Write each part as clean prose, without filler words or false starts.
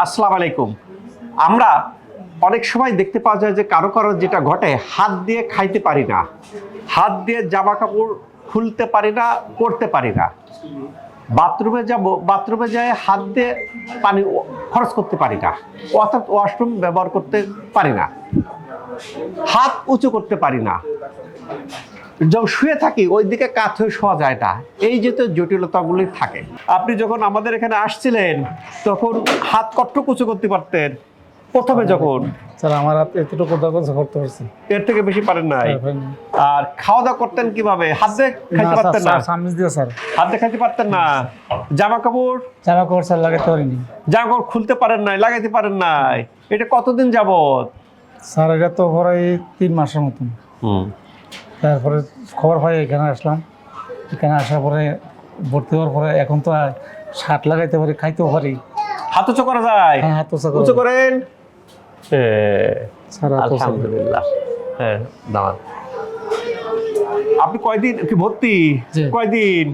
আসসালামু আলাইকুম। আমরা অনেক সময় দেখতে পাওয়া যায় যে কারো কারো যেটা ঘটে, হাত দিয়ে খাইতে পারি না, হাত দিয়ে জামা কাপড় খুলতে পারি না, পরতে পারি না। বাথরুমে যাব, বাথরুমে যায় হাত দিয়ে পানি খরচ করতে পারি না, অর্থাৎ ওয়াশরুম ব্যবহার করতে পারি না, হাত উঁচু করতে পারি না। যখন শুয়ে থাকি ওই দিকে কাত হয়ে শোয়া যায় না। এই যে তো জটিলতাগুলি থাকে। আপনি যখন আমাদের এখানে আসছিলেন তখন হাত কতটুকু উঁচু করতে পারতেন প্রথমে যখন? স্যার আমার হাতে এতটুকু দরকার করতে পারছি, এর থেকে বেশি পারেন নাই। স্যার, পারিনি। আর খাওয়া দাওয়া করতেন কিভাবে? হাত দিয়ে খাইতে না স্যার, পারতেন না? সামনে দিয়ে স্যার হাত দিয়ে খাইতে পারতেন না। জামা কাপড় স্যার লাগাতে পারিনি জামা কাপড় খুলতে পারেন নাই, লাগাইতে পারেন নাই। এটা কতদিন যাবত? স্যার। এটা তো প্রায় 3 মাসের মতন। তারপরে খবর পাই এখানে আসলাম। এখানে আসার পরে ভর্তি হওয়ার পরে এখন তো শার্ট লাগাইতে পারি, খাইতেও পারি। হাত উঁচু করা যায়? হ্যাঁ, হাত উঁচু উঁচু করেন। স্যার হাত উঁচু। আলহামদুলিল্লাহ। হ্যাঁ, দাঁড়ান। আপনি কয়দিন কি ভর্তি? জি। কয়দিন?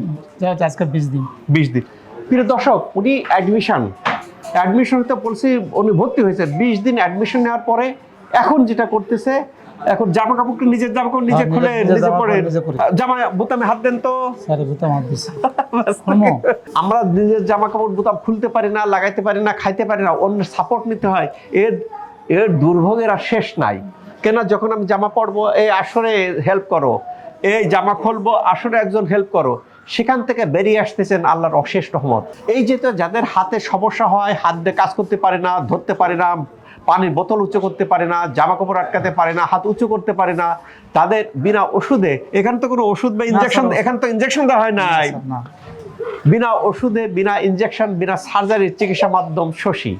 আজকে 20 দিন। 20 দিন। প্রিয় দর্শক, উনি অ্যাডমিশন হতে বলছি, উনি ভর্তি হয়েছে 20 দিন অ্যাডমিশন নেওয়ার পরে এখন যেটা করতেছে, এখন জামা কাপড় নিজের জামা কাপড় নিজে খুলে নিজের নিজে জামা পরে, কাপড় নিজে পরি। জামা বোতামে হাত দেন তো। স্যার বুঝতে আমার দিচ্ছে। আমরা নিজের জামা কাপড় বোতাম খুলতে পারি না, লাগাইতে পারি না, খাইতে পারি না, অন্যের সাপোর্ট নিতে হয়। এর দুর্ভোগের আর শেষ নাই। কেন, যখন আমি জামা পরবো, এই আসরে হেল্প করো, এই জামা খুলবো, আসরে একজন হেল্প করো, সেখান থেকে বেরিয়ে আসতেছেন আল্লাহর অশেষ রহমত। এই যে তো যাদের হাতে সমস্যা হয়, হাত দিয়ে কাজ করতে পারে না, ধরতে পারে না, পানির বোতল উঁচু করতে পারে না, জামা কাপড় আটকাতে পারে না, হাত উঁচু করতে পারে না, তাদের বিনা ওষুধে, এখান তো কোনো ওষুধ বা ইনজেকশন, এখান তো ইনজেকশন দেওয়া হয় নাই, না, বিনা ওষুধে, বিনা ইনজেকশন, বিনা সার্জারির চিকিৎসা মাধ্যম শশী।